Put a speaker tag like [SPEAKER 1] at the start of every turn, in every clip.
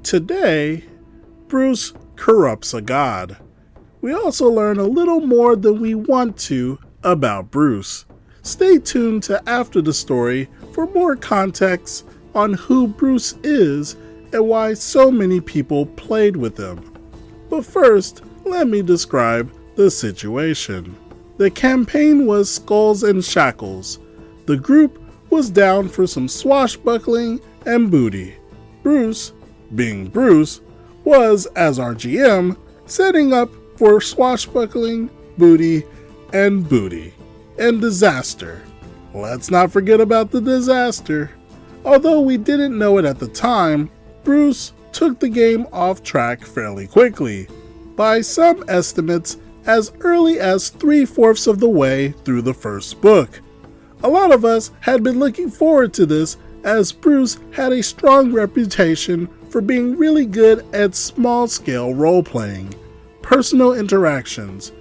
[SPEAKER 1] Today, Bruce corrupts a god. We also learn a little more than we want to about Bruce. Stay tuned to after the story for more context on who Bruce is and why so many people played with him. But first, let me describe the situation. The campaign was Skulls and Shackles. The group was down for some swashbuckling and booty. Bruce, being Bruce, was, as our GM, setting up for swashbuckling, booty, and disaster. Let's not forget about the disaster. Although we didn't know it at the time, Bruce took the game off track fairly quickly, by some estimates as early as 3/4 of the way through the first book. A lot of us had been looking forward to this as Bruce had a strong reputation for being really good at small-scale role-playing, personal interactions,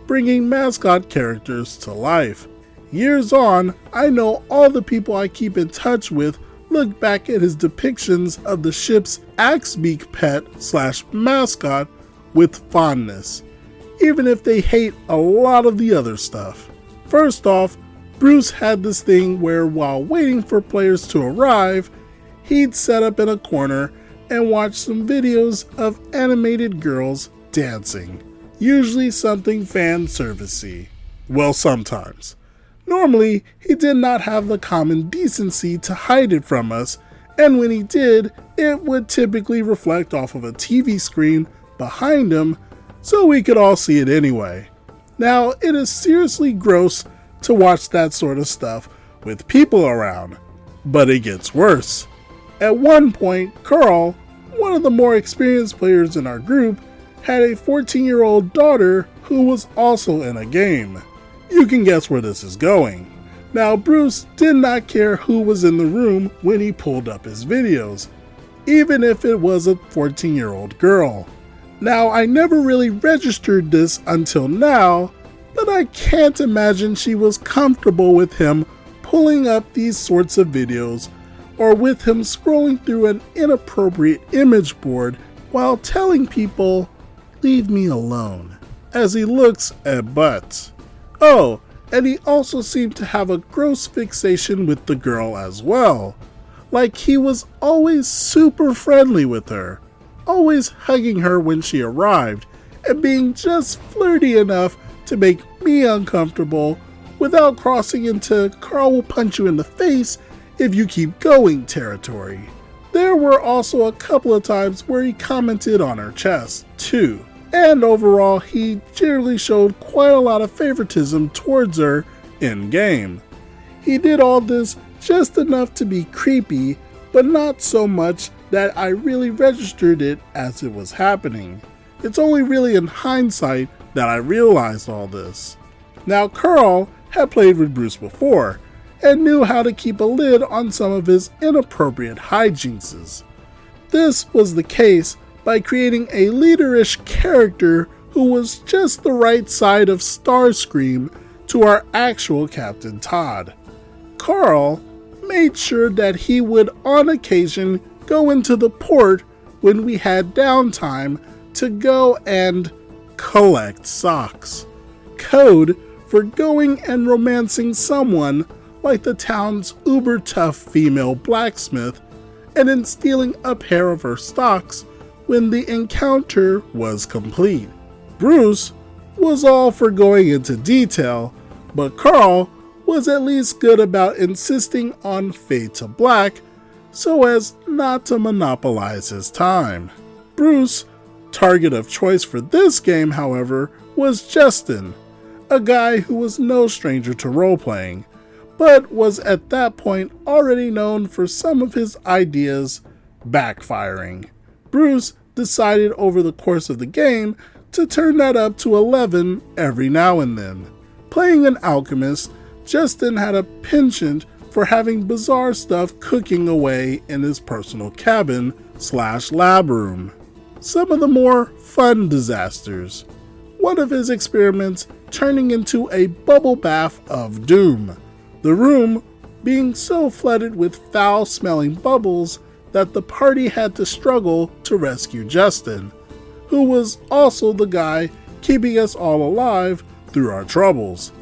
[SPEAKER 1] bringing mascot characters to life. Years on, I know all the people I keep in touch with look back at his depictions of the ship's Axebeak pet/mascot with fondness, even if they hate a lot of the other stuff. First off, Bruce had this thing where while waiting for players to arrive, he'd set up in a corner and watch some videos of animated girls dancing, usually something fan servicey. Well, sometimes. Normally, he did not have the common decency to hide it from us, and when he did, it would typically reflect off of a TV screen behind him, so we could all see it anyway. Now, it is seriously gross to watch that sort of stuff with people around, but it gets worse. At one point, Carl, one of the more experienced players in our group, had a 14-year-old daughter who was also in a game. You can guess where this is going. Now, Bruce did not care who was in the room when he pulled up his videos, even if it was a 14-year-old girl. Now, I never really registered this until now, but I can't imagine she was comfortable with him pulling up these sorts of videos, or with him scrolling through an inappropriate image board while telling people, "Leave me alone," as he looks at butts. Oh, and he also seemed to have a gross fixation with the girl as well. Like he was always super friendly with her, always hugging her when she arrived, and being just flirty enough to make me uncomfortable without crossing into "Carl will punch you in the face if you keep going" territory. There were also a couple of times where he commented on her chest, too. And overall, he generally showed quite a lot of favoritism towards her in-game. He did all this just enough to be creepy, but not so much that I really registered it as it was happening. It's only really in hindsight that I realized all this. Now, Carl had played with Bruce before, and knew how to keep a lid on some of his inappropriate hijinkses. This was the case by creating a leaderish character who was just the right side of Starscream to our actual Captain Todd. Carl made sure that he would on occasion go into the port when we had downtime to go and collect socks. Code for going and romancing someone like the town's uber-tough female blacksmith, and then stealing a pair of her socks when the encounter was complete. Bruce was all for going into detail, but Carl was at least good about insisting on fade to black so as not to monopolize his time. Bruce's target of choice for this game, however, was Justin, a guy who was no stranger to role-playing, but was at that point already known for some of his ideas backfiring. Bruce decided over the course of the game to turn that up to 11 every now and then. Playing an alchemist, Justin had a penchant for having bizarre stuff cooking away in his personal cabin/lab room. Some of the more fun disasters. One of his experiments turning into a bubble bath of doom. The room being so flooded with foul-smelling bubbles that the party had to struggle to rescue Justin, who was also the guy keeping us all alive through our troubles.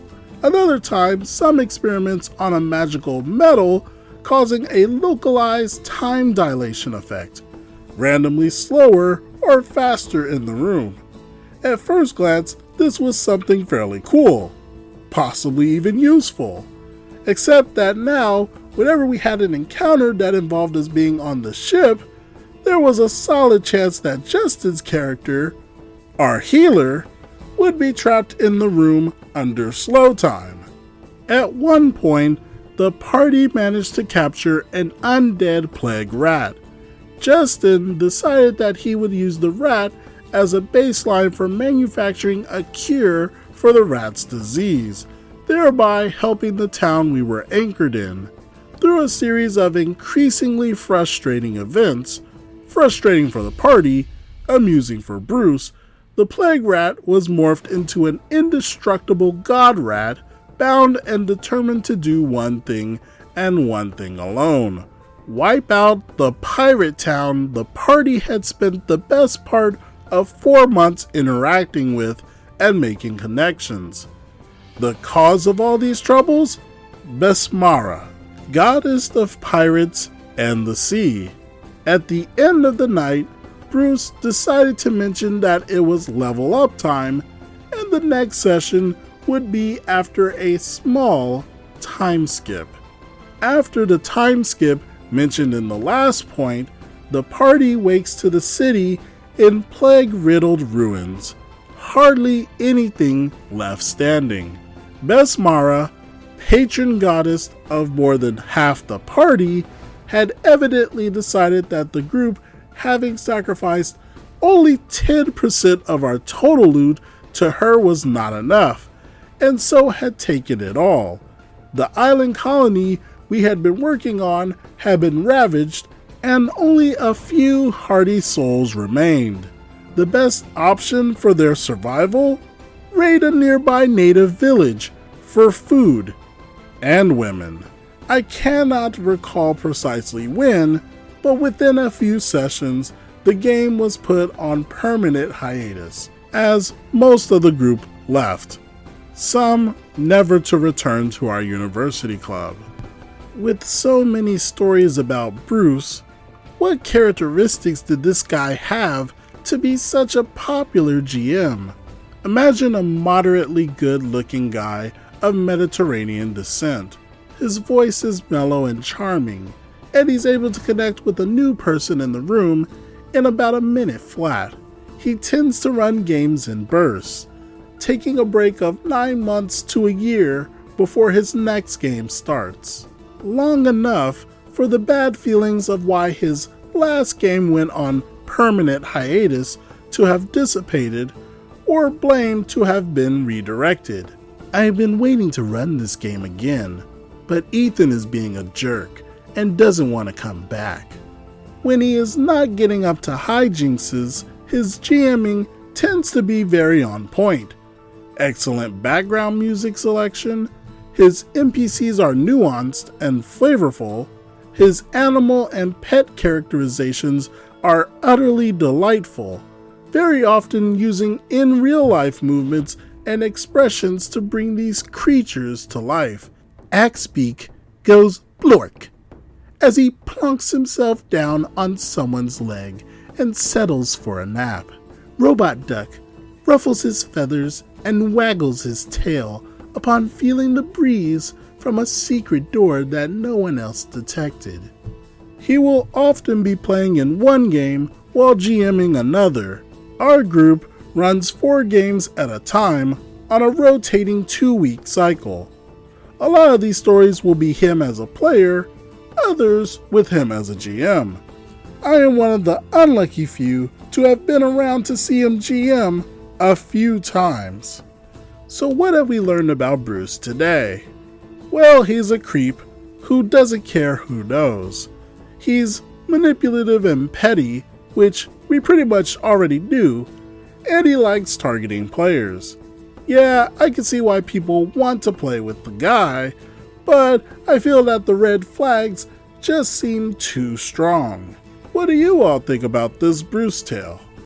[SPEAKER 1] Another time, some experiments on a magical metal causing a localized time dilation effect, randomly slower or faster in the room. At first glance, this was something fairly cool, possibly even useful. Except that now, whenever we had an encounter that involved us being on the ship, there was a solid chance that Justin's character, our healer, would be trapped in the room under slow time. At one point, the party managed to capture an undead plague rat. Justin decided that he would use the rat as a baseline for manufacturing a cure for the rat's disease, thereby helping the town we were anchored in. Through a series of increasingly frustrating events, frustrating for the party, amusing for Bruce, the plague rat was morphed into an indestructible god rat, bound and determined to do one thing and one thing alone: wipe out the pirate town the party had spent the best part of 4 months interacting with and making connections. The cause of all these troubles? Besmara, goddess of pirates and the sea. At the end of the night, Bruce decided to mention that it was level up time, and the next session would be after a small time skip. After the time skip mentioned in the last point, the party wakes to the city in plague-riddled ruins. Hardly anything left standing. Besmara, patron goddess of more than half the party, had evidently decided that the group, having sacrificed only 10% of our total loot to her, was not enough, and so had taken it all. The island colony we had been working on had been ravaged, and only a few hardy souls remained. The best option for their survival? Raid a nearby native village for food and women. I cannot recall precisely when, but within a few sessions, the game was put on permanent hiatus, as most of the group left, some never to return to our university club. With so many stories about Bruce, what characteristics did this guy have to be such a popular GM? Imagine a moderately good-looking guy of Mediterranean descent. His voice is mellow and charming, and he's able to connect with a new person in the room in about a minute flat. He tends to run games in bursts, taking a break of 9 months to a year before his next game starts. Long enough for the bad feelings of why his last game went on permanent hiatus to have dissipated, or blame to have been redirected. I have been waiting to run this game again, but Ethan is being a jerk and doesn't want to come back. When he is not getting up to hijinks, his GMing tends to be very on point. Excellent background music selection, his NPCs are nuanced and flavorful, his animal and pet characterizations are utterly delightful, very often using in real life movements and expressions to bring these creatures to life. Axbeak goes blork as he plunks himself down on someone's leg and settles for a nap. Robot Duck ruffles his feathers and waggles his tail upon feeling the breeze from a secret door that no one else detected. He will often be playing in one game while GMing another. Our group runs 4 games at a time on a rotating 2-week cycle. A lot of these stories will be him as a player, others with him as a GM. I am one of the unlucky few to have been around to see him GM a few times. So what have we learned about Bruce today? Well, he's a creep who doesn't care who knows. He's manipulative and petty, which we pretty much already knew, and he likes targeting players. Yeah, I can see why people want to play with the guy, but I feel that the red flags just seem too strong. What do you all think about this Bruce tale?